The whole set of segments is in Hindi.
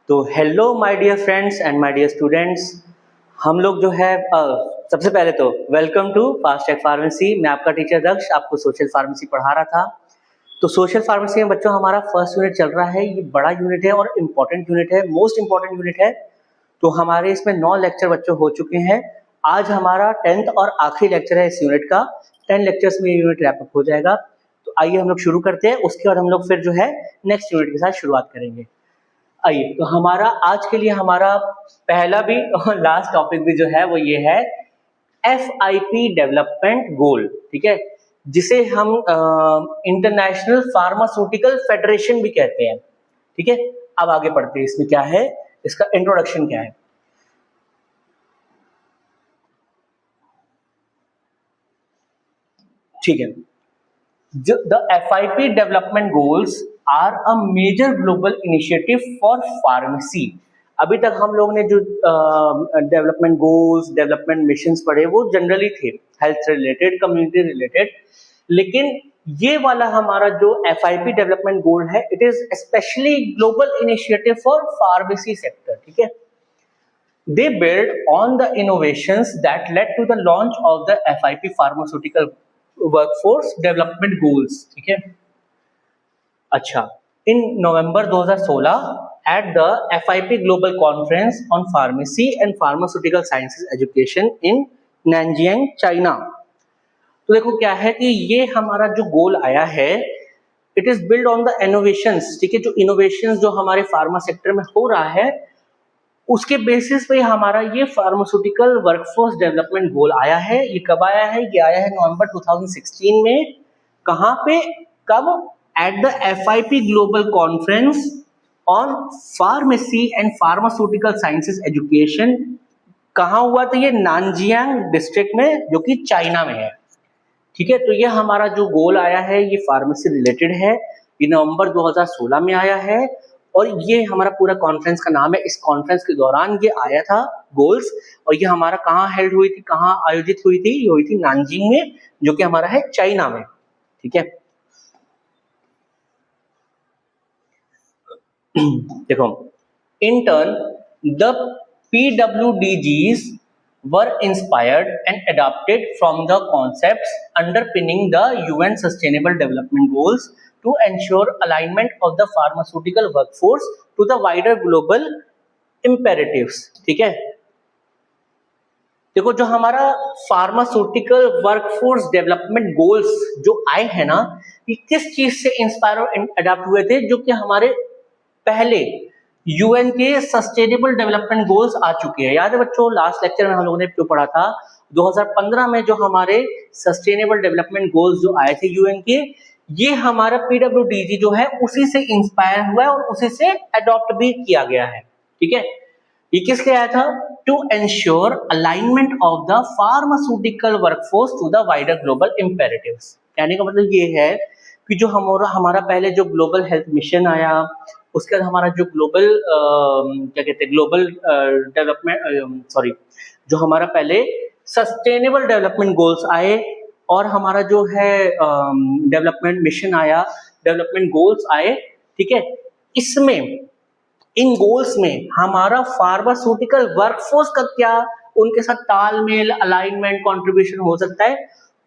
तो hello my dear friends and my dear students. हम लोग जो है सबसे पहले तो welcome to fast track pharmacy. मैं आपका टीचर दक्ष आपको सोशल फार्मेसी पढ़ा रहा था। तो सोशल फार्मेसी में बच्चों हमारा फर्स्ट यूनिट चल रहा है। ये बड़ा यूनिट है और इम्पॉर्टेंट यूनिट है, मोस्ट इम्पॉर्टेंट यूनिट है। तो हमारे इसमें 9 लेक्चर बच्चों हो चुके हैं। आज हमारा 10th और आखिरी लेक्चर है इस यूनिट का। 10 लेक्चर्स में ये यूनिट रैप अप हो जाएगा। तो आइए हम लोग शुरू करते हैं, उसके बाद हम लोग फिर जो है नेक्स्ट यूनिट के साथ शुरुआत करेंगे। आइए, तो हमारा आज के लिए हमारा पहला भी और लास्ट टॉपिक भी जो है वो ये है FIP डेवलपमेंट गोल, ठीक है, जिसे हम इंटरनेशनल फार्मास्यूटिकल फेडरेशन भी कहते हैं, ठीक है। अब आगे बढ़ते हैं, इसमें क्या है, इसका इंट्रोडक्शन क्या है। ठीक है, the FIP development goals are a major global initiative for pharmacy। अभी तक हम लोग ने जो डेवलपमेंट गोल्स, डेवलपमेंट मिशंस पढ़े वो जनरली थे हेल्थ रिलेटेड, कम्युनिटी रिलेटेड, लेकिन ये वाला हमारा जो FIP डेवलपमेंट गोल है, it is specially global initiative for pharmacy sector, ठीक है। They build on the innovations that led to the launch of the FIP pharmaceutical workforce development goals, ठीक है। अच्छा, in November 2016 at the FIP Global Conference on Pharmacy and Pharmaceutical Sciences Education in Nanjing, China। तो देखो क्या है कि ये हमारा जो गोल आया है, it is build on the innovations, ठीक है। जो इनोवेशंस जो हमारे फार्मा सेक्टर में हो रहा है, उसके बेसिस पे हमारा ये फार्मास्यूटिकल वर्कफोर्स डेवलपमेंट गोल आया है। ये कब आया है? ये आया है नवंबर 2016 में। कहाँ पे, कब? At the FIP global conference on pharmacy and pharmaceutical sciences education. कहाँ हुआ था ये? नानजियांग डिस्ट्रिक्ट में, जो कि चाइना में है, ठीक है। तो ये हमारा जो गोल आया है ये फार्मेसी रिलेटेड है। ये नवंबर 2016 में आया है और ये हमारा पूरा कॉन्फ्रेंस का नाम है। इस कॉन्फ्रेंस के दौरान ये आया था गोल्स, और ये हमारा कहाँ हेल्ड हुई थी, कहाँ आयोजित हुई थी? ये हुई थी नानजिंग में, जो कि हमारा है चाइना में, ठीक है। देखो, in turn the PWDGs were inspired and adapted from the concepts underpinning the UN Sustainable Development Goals to ensure alignment of the pharmaceutical workforce to the wider global imperatives, ठीक है। देखो, जो हमारा फार्मास्यूटिकल वर्कफोर्स डेवलपमेंट गोल्स जो आए हैं ना, ये किस चीज से इंस्पायर और अडॉप्ट हुए थे? जो कि हमारे पहले यूएन के सस्टेनेबल डेवलपमेंट गोल्स आ चुके हैं। याद है बच्चों, लास्ट लेक्चर में हम लोगों ने जो पढ़ा था, 2015 में जो हमारे सस्टेनेबल डेवलपमेंट गोल्स जो आए थे यूएन के, ये हमारा PWDG जो है उसी से इंस्पायर हुआ है और उसी से अडॉप्ट भी किया गया है, ठीक है। ये किसके आया था? To ensure alignment of the pharmaceutical workforce to the wider global imperatives. कहने का मतलब ये है कि जो हमारा पहले जो ग्लोबल हेल्थ मिशन आया, उसके बाद हमारा जो ग्लोबल क्या कहते हैं, ग्लोबल डेवलपमेंट जो हमारा पहले सस्टेनेबल डेवलपमेंट गोल्स आए, और हमारा जो है डेवलपमेंट मिशन आया, डेवलपमेंट गोल्स आए, ठीक है। इसमें, इन गोल्स में हमारा फार्मास्यूटिकल वर्कफोर्स का क्या उनके साथ तालमेल, अलाइनमेंट, कंट्रीब्यूशन हो सकता है,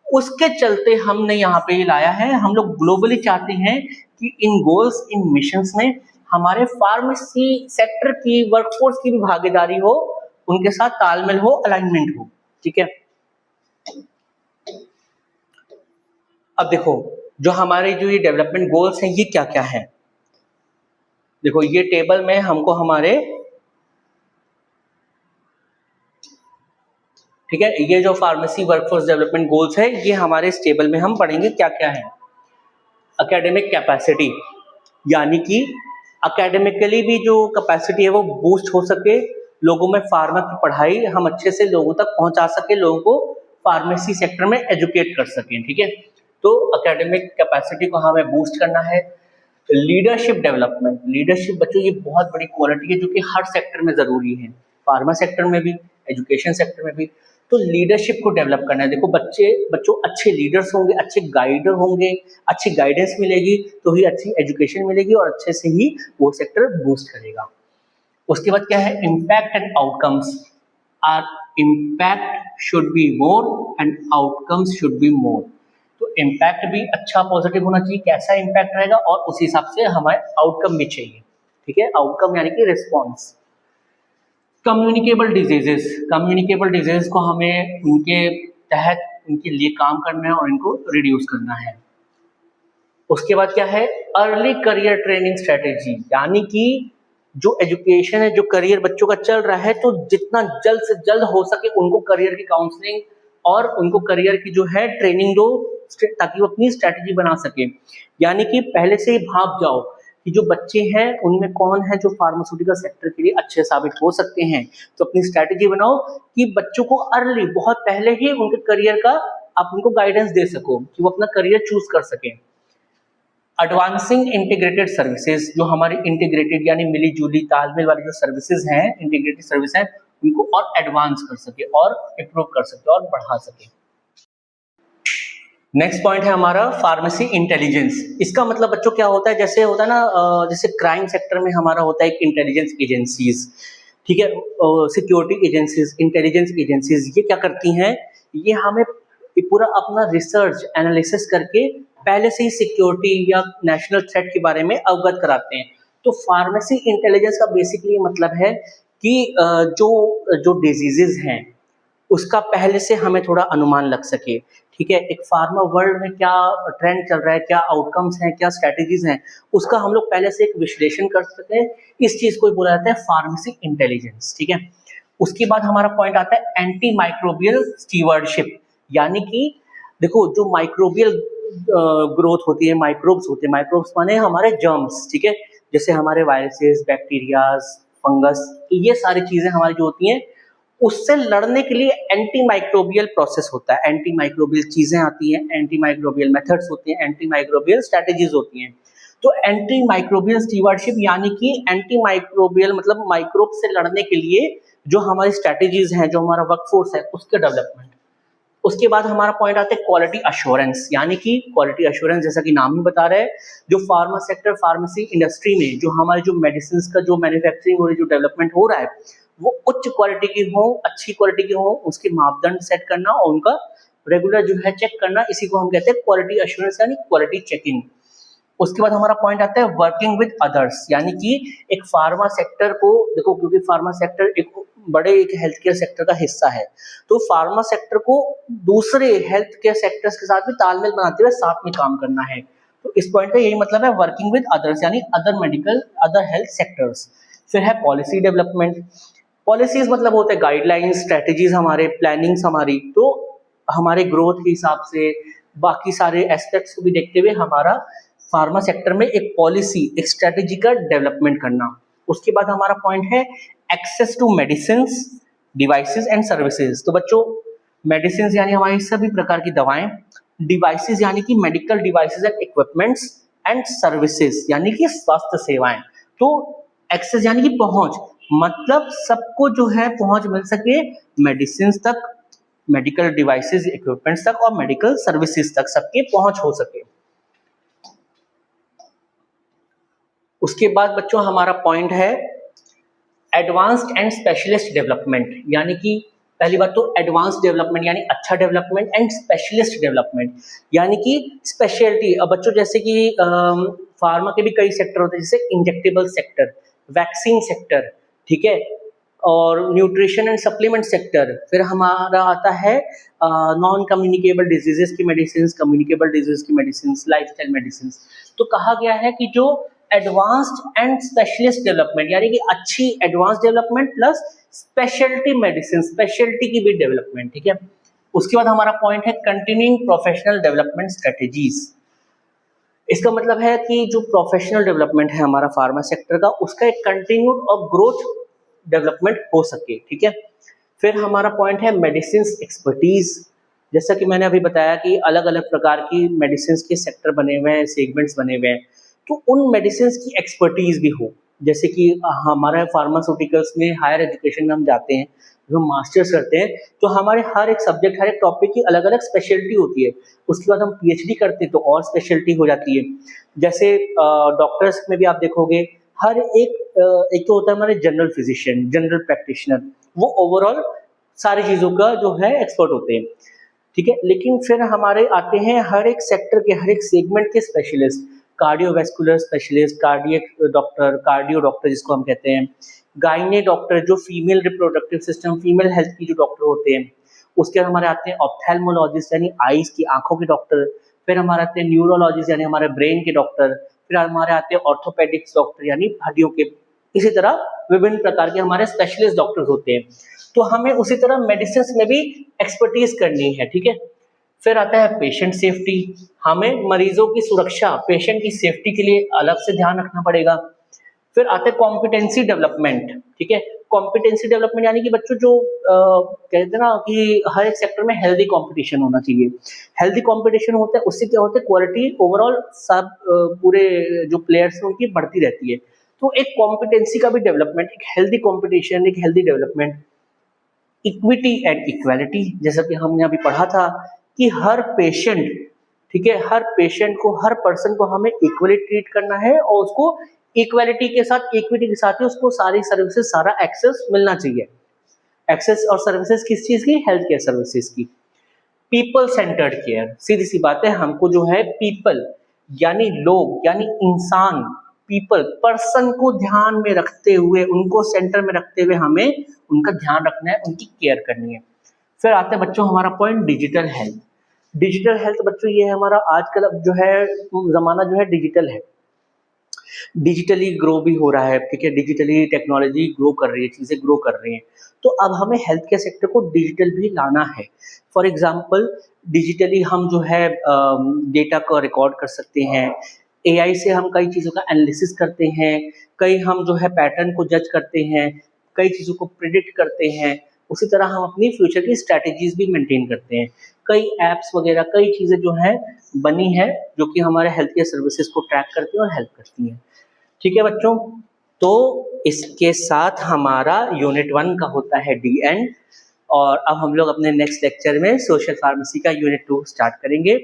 उसके चलते हमने यहाँ पे लाया है। हम लोग ग्लोबली चाहते हैं कि इन गोल्स, इन मिशंस में हमारे फार्मेसी सेक्टर की वर्कफोर्स की भी भागीदारी हो, उनके साथ तालमेल हो, अलाइनमेंट हो, ठीक है। अब देखो, जो हमारे जो ये डेवलपमेंट गोल्स हैं ये क्या क्या है। देखो, ये टेबल में हमको हमारे, ठीक है, ये जो फार्मेसी वर्कफोर्स डेवलपमेंट गोल्स है, ये हमारे इस टेबल में हम पढ़ेंगे क्या क्या है। एकेडमिक कैपेसिटी, यानी कि एकेडमिकली भी जो कैपेसिटी है वो बूस्ट हो सके, लोगों में फार्मा की पढ़ाई हम अच्छे से लोगों तक पहुंचा सके, लोगों को फार्मेसी सेक्टर में एजुकेट कर सकें, ठीक है। तो एकेडमिक कैपेसिटी को हमें बूस्ट करना है। लीडरशिप डेवलपमेंट, लीडरशिप बच्चों ये बहुत बड़ी क्वालिटी है जो कि हर सेक्टर में जरूरी है, फार्मा सेक्टर में भी, एजुकेशन सेक्टर में भी। तो लीडरशिप को डेवलप करना है। देखो, बच्चों अच्छे लीडर्स होंगे, अच्छे गाइडर होंगे, अच्छी गाइडेंस मिलेगी तो ही अच्छी एजुकेशन मिलेगी और अच्छे से ही वो सेक्टर बूस्ट करेगा। उसके बाद क्या है, impact and outcomes. Our impact should be more and outcomes should be more. तो इम्पैक्ट भी अच्छा पॉजिटिव होना चाहिए, कैसा इम्पैक्ट रहेगा, और उस हिसाब से हमारे आउटकम भी चाहिए। ठीक है, आउटकम यानी कि रिस्पॉन्स। कम्युनिकेबल डिजीजेस को हमें उनके तहत उनके लिए काम करना है और इनको रिड्यूस करना है। उसके बाद क्या है, अर्ली करियर ट्रेनिंग स्ट्रेटेजी, यानी कि जो एजुकेशन है, जो करियर बच्चों का चल रहा है, तो जितना जल्द से जल्द हो सके उनको करियर की काउंसलिंग और उनको करियर की जो है ट्रेनिंग दो, ताकि वो अपनी स्ट्रेटेजी बना सके। यानी कि पहले से ही भाप जाओ कि जो बच्चे हैं उनमें कौन है जो फार्मास्यूटिकल सेक्टर के लिए अच्छे साबित हो सकते हैं। तो अपनी स्ट्रेटेजी बनाओ कि बच्चों को अर्ली, बहुत पहले ही उनके करियर का आप उनको गाइडेंस दे सको कि वो अपना करियर चूज कर सकें। एडवांसिंग इंटीग्रेटेड सर्विसेज, जो हमारी इंटीग्रेटेड यानी मिली जुली तालमेल वाली जो सर्विसेज हैं, इंटीग्रेटेड सर्विस हैं, उनको और एडवांस कर सके और इम्प्रूव कर सके और बढ़ा सके। नेक्स्ट पॉइंट है हमारा फार्मेसी इंटेलिजेंस। इसका मतलब बच्चों क्या होता है, जैसे होता है ना, जैसे क्राइम सेक्टर में हमारा होता है एक इंटेलिजेंस एजेंसीज, ठीक है, सिक्योरिटी एजेंसीज, इंटेलिजेंस एजेंसीज, ये क्या करती हैं, ये हमें पूरा अपना रिसर्च एनालिसिस करके पहले से ही सिक्योरिटी या नेशनल थ्रेट के बारे में अवगत कराते हैं। तो फार्मेसी इंटेलिजेंस का बेसिकली मतलब है कि जो जो डिजीजेज हैं उसका पहले से हमें थोड़ा अनुमान लग सके। ठीक है, एक फार्मा वर्ल्ड में क्या ट्रेंड चल रहा है, क्या आउटकम्स हैं, क्या स्ट्रेटेजीज हैं, उसका हम लोग पहले से एक विश्लेषण कर सकें। इस चीज को बोला जाता है फार्मेसी इंटेलिजेंस। ठीक है, उसके बाद हमारा पॉइंट आता है एंटी माइक्रोबियल स्टीवर्डशिप, यानी कि देखो जो माइक्रोबियल ग्रोथ होती है, माइक्रोब्स होते हैं, माइक्रोब्स माने हमारे जर्म्स, ठीक है, जैसे हमारे वायरसेस, बैक्टीरियाज, फंगस, ये सारी चीजें हमारी जो होती हैं उससे लड़ने के लिए एंटी माइक्रोबियल प्रोसेस होता है, एंटी माइक्रोबियल चीजें आती हैं, एंटी माइक्रोबियल मेथड्स होते हैं, एंटी माइक्रोबियल स्ट्रेटेजीज होती हैं। तो एंटी माइक्रोबियल स्टीवर्डशिप यानी कि एंटी माइक्रोबियल मतलब माइक्रोब से लड़ने के लिए जो हमारी स्ट्रेटेजीज हैं, जो हमारा वर्कफोर्स है, उसके डेवलपमेंट। उसके बाद हमारा पॉइंट आता है क्वालिटी अश्योरेंस, यानी कि क्वालिटी अश्योरेंस जैसा कि नाम ही बता रहे हैं, जो फार्मा सेक्टर, फार्मेसी इंडस्ट्री में जो हमारे जो मेडिसिन का जो मैन्युफैक्चरिंग और जो डेवलपमेंट हो रहा है वो उच्च क्वालिटी की हो, अच्छी क्वालिटी की हो, उसके मापदंड सेट करना और उनका रेगुलर जो है चेक करना, इसी को हम कहते हैं क्वालिटी अश्योरेंस यानी क्वालिटी चेकिंग। उसके बाद हमारा पॉइंट आता है वर्किंग विद अदर्स, यानी कि एक फार्मा सेक्टर को देखो, क्योंकि फार्मा सेक्टर एक बड़े एक हेल्थ केयर सेक्टर का हिस्सा है, तो फार्मा सेक्टर को दूसरे हेल्थ केयर सेक्टर्स के साथ भी तालमेल बनाते हुए साथ में काम करना है। तो इस पॉइंट का यही मतलब है वर्किंग विद अदर्स, यानी other medical, other health sectors. फिर है पॉलिसी डेवलपमेंट। पॉलिसीज मतलब होते हैं गाइडलाइंस, स्ट्रेटेजीज, हमारे प्लानिंग्स हमारी, तो हमारे ग्रोथ के हिसाब से बाकी सारे एस्पेक्ट्स को भी देखते हुए हमारा फार्मा सेक्टर में एक पॉलिसी, एक स्ट्रेटेजी का डेवलपमेंट करना। उसके बाद हमारा पॉइंट है access to medicine, devices and services. तो बच्चों मेडिसिन यानी हमारी सभी प्रकार की दवाएं, डिवाइसेस यानी कि medical devices and equipments, and services यानी कि स्वास्थ्य सेवाएं। तो एक्सेस यानी कि पहुंच, मतलब सबको जो है पहुंच मिल सके मेडिसिन तक, मेडिकल डिवाइसेस, इक्विपमेंट्स तक और मेडिकल सर्विसेज तक सबके पहुंच हो सके। उसके बाद बच्चों हमारा पॉइंट है एडवांस्ड एंड स्पेशलिस्ट डेवलपमेंट, यानी कि पहली बात तो एडवांस डेवलपमेंट यानी अच्छा डेवलपमेंट, एंड स्पेशलिस्ट डेवलपमेंट यानी कि स्पेशलिटी। अब बच्चों जैसे कि फार्मा के भी कई सेक्टर होते हैं, जैसे इंजेक्टेबल सेक्टर, वैक्सीन सेक्टर, ठीक है, और न्यूट्रिशन एंड सप्लीमेंट सेक्टर। फिर हमारा आता है नॉन कम्युनिकेबल डिजीजेस की मेडिसिन, कम्युनिकेबल डिजीज की मेडिसिन, लाइफस्टाइल मेडिसिन। तो कहा गया है कि जो एडवांस्ड एंड स्पेशलिस्ट डेवलपमेंट यानी कि अच्छी advance development plus speciality medicine, speciality की भी डेवलपमेंट, ठीक है। उसके बाद हमारा पॉइंट है कंटिन्यूइंग प्रोफेशनल डेवलपमेंट स्ट्रेटेजीज। इसका मतलब है कि जो प्रोफेशनल डेवलपमेंट है हमारा फार्मा सेक्टर का, उसका एक कंटिन्यूड और ग्रोथ डेवलपमेंट हो सके, ठीक है। फिर हमारा पॉइंट है मेडिसिन एक्सपर्टीज। जैसा कि मैंने अभी बताया कि अलग अलग प्रकार की मेडिसिन के सेक्टर बने हुए हैं, सेगमेंट्स बने हुए हैं, तो उन मेडिसिन की एक्सपर्टीज भी हो। जैसे कि हमारे फार्मास्यूटिकल्स में हायर एजुकेशन में हम जाते हैं, जो मास्टर्स करते हैं, तो हमारे हर एक सब्जेक्ट, हर एक टॉपिक की अलग अलग स्पेशलिटी होती है। उसके बाद हम पीएचडी करते हैं तो और स्पेशलिटी हो जाती है। जैसे डॉक्टर्स में भी आप देखोगे हर एक तो होता है हमारे जनरल फिजिशियन, जनरल प्रैक्टिशनर, वो ओवरऑल सारी चीज़ों का जो है एक्सपर्ट होते हैं, ठीक है। लेकिन फिर हमारे आते हैं हर एक सेक्टर के, हर एक सेगमेंट के specialist, cardiovascular specialist, cardiac doctor, cardio doctor जिसको हम कहते हैं, गायने डॉक्टर जो female reproductive system, female health की जो डॉक्टर होते हैं। उसके बाद हमारे आते हैं ऑप्थेल्मोलॉजिस्ट यानी आईज की, आंखों के डॉक्टर। फिर हमारे आते हैं न्यूरोलॉजिस्ट यानी हमारे ब्रेन के डॉक्टर। फिर हमारे आते हैं ऑर्थोपेडिक्स डॉक्टर यानी हड्डियों के। इसी तरह विभिन्न प्रकार के हमारे स्पेशलिस्ट डॉक्टर्स होते हैं। तो हमें उसी तरह मेडिसिन में भी एक्सपर्टीज करनी है, ठीक है। फिर आता है पेशेंट सेफ्टी, हमें मरीजों की सुरक्षा, पेशेंट की सेफ्टी के लिए अलग से ध्यान रखना पड़ेगा। फिर आता है कॉम्पिटेंसी डेवलपमेंट, ठीक है। कॉम्पिटेंसी डेवलपमेंट यानी कि बच्चों जो कहते हैं ना कि हर एक सेक्टर में हेल्दी कंपटीशन होना चाहिए। हेल्दी कंपटीशन होता है, उससे क्या होता है, क्वालिटी ओवरऑल सब पूरे जो प्लेयर्स हैं उनकी बढ़ती रहती है। तो एक कॉम्पिटेंसी का भी डेवलपमेंट, एक हेल्दी कंपटीशन, एक healthy development. Equity and equality, जैसा कि हमने अभी पढ़ा था कि हर पेशेंट, ठीक है, हर पेशेंट को, हर पर्सन को हमें इक्वली ट्रीट करना है और उसको इक्वालिटी के साथ, इक्विटी के साथ ही उसको सारी सर्विसेज, सारा एक्सेस मिलना चाहिए। एक्सेस और सर्विसेज किस चीज की? हेल्थ केयर सर्विसेज की। पीपल सेंटर्ड केयर, सीधी सी बात है, हमको जो है पीपल यानी लोग, यानी इंसान, पीपल, पर्सन को ध्यान में रखते हुए, उनको सेंटर में रखते हुए हमें उनका ध्यान रखना है, उनकी केयर करनी है। फिर आता है बच्चों हमारा point digital health. Digital health बच्चों ये है हमारा आजकल अब जो है जमाना जो है डिजिटल है, डिजिटली ग्रो भी हो रहा है, ठीक है। डिजिटली टेक्नोलॉजी ग्रो कर रही है, चीज़ें ग्रो कर रही हैं। तो अब हमें हेल्थ केयर सेक्टर को डिजिटल भी लाना है। फॉर एग्जांपल डिजिटली हम जो है डेटा को रिकॉर्ड कर सकते हैं, एआई से हम कई चीज़ों का एनालिसिस करते हैं, कई हम जो है पैटर्न को जज करते हैं, कई चीज़ों को प्रिडिक्ट करते हैं। उसी तरह हम अपनी फ्यूचर की स्ट्रैटेजीज भी मेंटेन करते हैं। कई एप्स वगैरह, कई चीज़ें जो हैं बनी है जो कि हमारे हेल्थ केयर सर्विसेज को ट्रैक करती हैं और हेल्प करती हैं, ठीक है बच्चों। तो इसके साथ हमारा यूनिट 1 का होता है डी एंड, और अब हम लोग अपने नेक्स्ट लेक्चर में सोशल फार्मेसी का यूनिट 2 स्टार्ट करेंगे।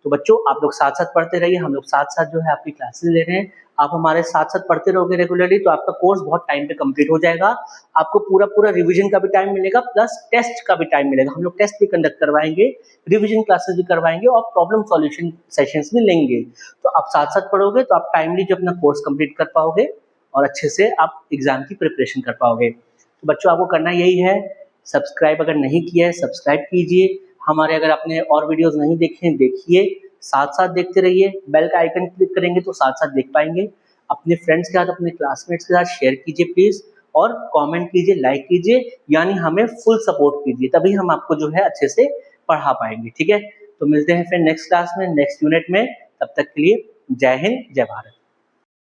तो बच्चों आप लोग साथ साथ पढ़ते रहिए, हम लोग साथ साथ जो है आपकी क्लासेस ले रहे हैं। आप हमारे साथ साथ पढ़ते रहोगे रेगुलरली तो आपका कोर्स बहुत टाइम पे कंप्लीट हो जाएगा। आपको पूरा पूरा रिवीजन का भी टाइम मिलेगा, प्लस टेस्ट का भी टाइम मिलेगा। हम लोग टेस्ट भी कंडक्ट करवाएंगे, रिवीजन क्लासेस भी करवाएंगे और प्रॉब्लम सॉल्यूशन सेशंस भी लेंगे। तो आप साथ साथ पढ़ोगे तो आप टाइमली जो अपना कोर्स कंप्लीट कर पाओगे और अच्छे से आप एग्जाम की प्रिपरेशन कर पाओगे। तो बच्चों आपको करना यही है, सब्सक्राइब अगर नहीं किया है सब्सक्राइब कीजिए हमारे, अगर आपने और वीडियोस नहीं देखे हैं देखिए, साथ साथ देखते रहिए। बेल का आइकन क्लिक करेंगे तो साथ साथ देख पाएंगे। अपने फ्रेंड्स के साथ, अपने क्लासमेट्स के साथ शेयर कीजिए प्लीज, और कमेंट कीजिए, लाइक कीजिए, यानी हमें फुल सपोर्ट कीजिए, तभी हम आपको जो है अच्छे से पढ़ा पाएंगे, ठीक है। तो मिलते हैं फिर नेक्स्ट क्लास में, नेक्स्ट यूनिट में। तब तक के लिए जय हिंद, जय भारत।